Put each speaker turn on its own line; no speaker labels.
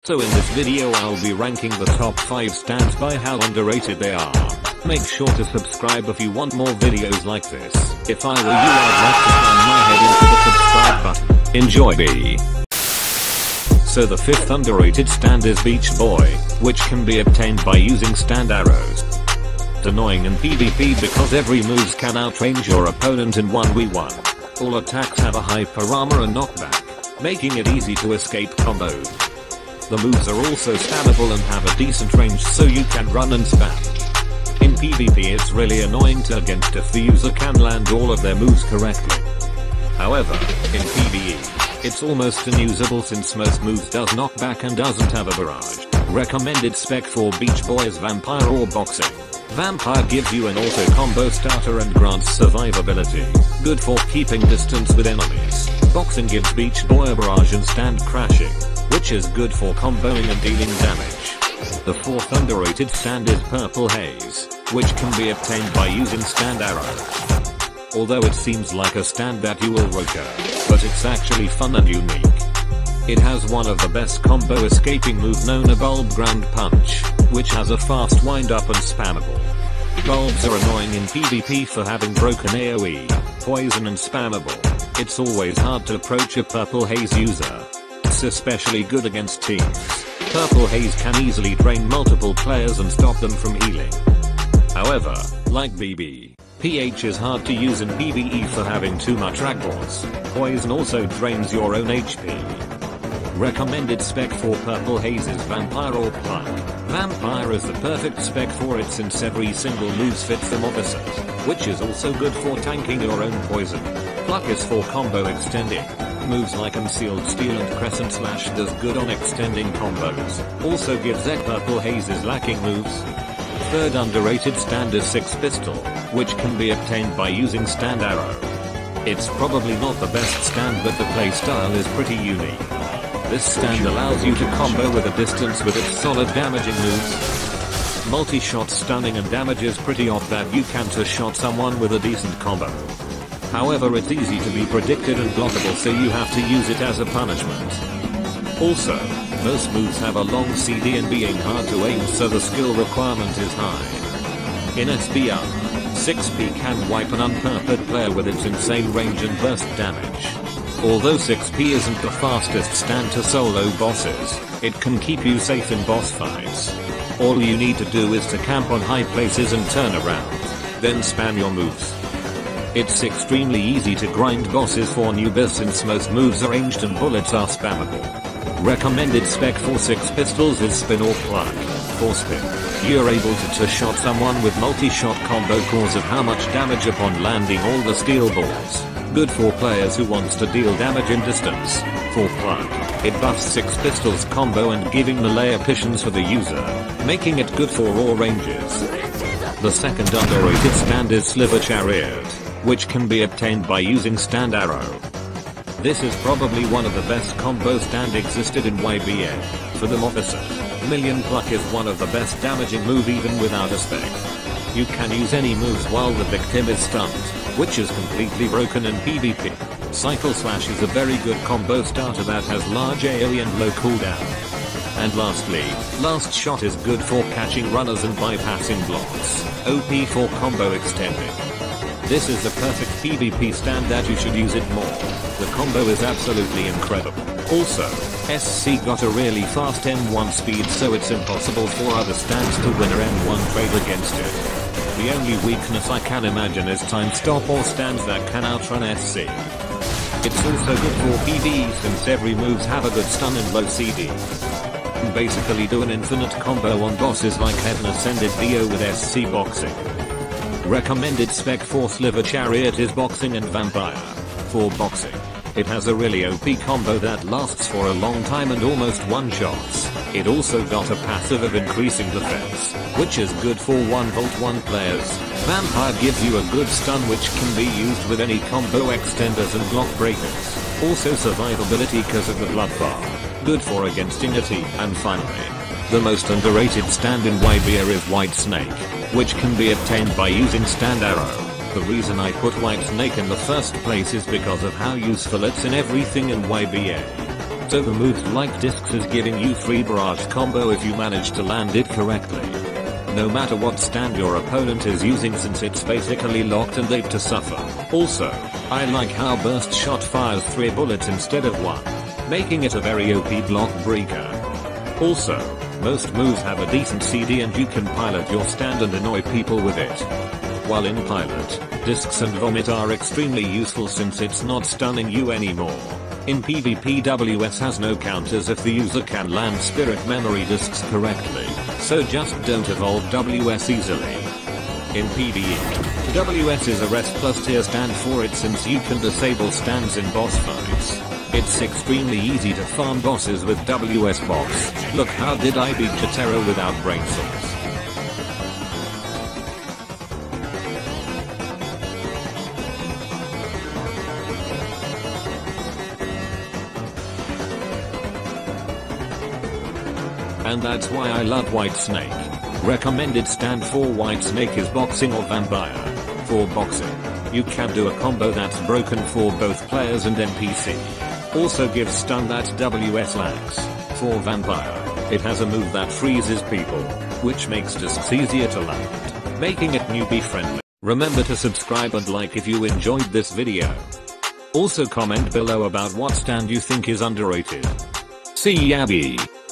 So in this video I'll be ranking the top 5 stands by how underrated they are. Make sure to subscribe if you want more videos like this. If I were you I'd like to slam my head into the subscribe button. Enjoy B. So the 5th underrated stand is Beach Boy, which can be obtained by using stand arrows. It's annoying in PvP because every move can outrange your opponent in 1v1. All attacks have a hyper armor and knockback, making it easy to escape combos. The moves are also spammable and have a decent range so you can run and spam. In PvP it's really annoying to against if the user can land all of their moves correctly. However, in PvE, it's almost unusable since most moves does knockback and doesn't have a barrage. Recommended spec for Beach Boy is Vampire or Boxing. Vampire gives you an auto combo starter and grants survivability, good for keeping distance with enemies. Boxing gives Beach Boy a barrage and stand crashing, which is good for comboing and dealing damage. The 4th underrated stand is Purple Haze, which can be obtained by using stand arrow. Although it seems like a stand that you will recur, but it's actually fun and unique. It has one of the best combo escaping move known as Bulb Ground Punch, which has a fast wind up and spammable. Bulbs are annoying in PvP for having broken AoE, poison and spammable. It's always hard to approach a Purple Haze user. It's especially good against teams. Purple Haze can easily drain multiple players and stop them from healing. However, like BB, PH is hard to use in PvE for having too much ragdolls. Poison also drains your own HP. Recommended spec for Purple Haze is Vampire or Pluck. Vampire is the perfect spec for it since every single move fits the officer, which is also good for tanking your own poison. Pluck is for combo extending. Moves like Concealed Steel and Crescent Slash does good on extending combos. Also gives that Purple Haze's lacking moves. 3rd underrated stand is Six Pistol, which can be obtained by using stand arrow. It's probably not the best stand but the playstyle is pretty unique. This stand allows you to combo with a distance with its solid damaging moves. Multi-shot stunning and damage is pretty odd that you can two-shot someone with a decent combo. However, it's easy to be predicted and blockable so you have to use it as a punishment. Also, most moves have a long CD and being hard to aim so the skill requirement is high. In SBR, 6P can wipe an unprepared player with its insane range and burst damage. Although 6P isn't the fastest stand to solo bosses, it can keep you safe in boss fights. All you need to do is to camp on high places and turn around, then spam your moves. It's extremely easy to grind bosses for newbies since most moves are ranged and bullets are spammable. Recommended spec for Six Pistols is Spin or Pluck. For Spin, you're able to two-shot someone with multi-shot combo cause of how much damage upon landing all the steel balls. Good for players who wants to deal damage in distance. For Pluck, it buffs Six Pistols combo and giving melee options for the user, making it good for all ranges. The 2nd underrated stand is Sliver Chariot, which can be obtained by using stand arrow. This is probably one of the best combo stand existed in YBA. For the officer, Million Pluck is one of the best damaging move even without a spec. You can use any moves while the victim is stunned, which is completely broken in PvP. Cycle Slash is a very good combo starter that has large AoE and low cooldown. And lastly, Last Shot is good for catching runners and bypassing blocks. OP for combo extending. This is the perfect PvP stand that you should use it more. The combo is absolutely incredible. Also, SC got a really fast M1 speed so it's impossible for other stands to win a M1 trade against it. The only weakness I can imagine is time stop or stands that can outrun SC. It's also good for PvE since every moves have a good stun and low CD. And basically do an infinite combo on bosses like Heaven Ascended Dio with SC Boxing. Recommended spec for Sliver Chariot is Boxing and Vampire. For Boxing, it has a really OP combo that lasts for a long time and almost one-shots. It also got a passive of increasing defense, which is good for 1v1 players. Vampire gives you a good stun which can be used with any combo extenders and block breakers. Also survivability because of the blood bar. Good for against Inity. And finally, the most underrated stand in YBA is White Snake, which can be obtained by using stand arrow. The reason I put White Snake in the first place is because of how useful it's in everything in YBA. So the move like discs is giving you free barrage combo if you manage to land it correctly. No matter what stand your opponent is using, since it's basically locked and laid to suffer. Also, I like how burst shot fires 3 bullets instead of 1, making it a very OP block breaker. Also, most moves have a decent CD and you can pilot your stand and annoy people with it. While in pilot, discs and vomit are extremely useful since it's not stunning you anymore. In PvP, WS has no counters if the user can land spirit memory discs correctly, so just don't evolve WS easily. In PvE, WS is a rest plus tier stand for it since you can disable stands in boss fights. It's extremely easy to farm bosses with WS box. Look how did I beat Chitero without brain cells. And that's why I love White Snake. Recommended stand for White Snake is boxing or vampire. For boxing, you can do a combo that's broken for both players and NPC. Also gives stun that WS lacks. For vampire, it has a move that freezes people, which makes discs easier to land, making it newbie friendly. Remember to subscribe and like if you enjoyed this video. Also comment below about what stand you think is underrated. See YBA.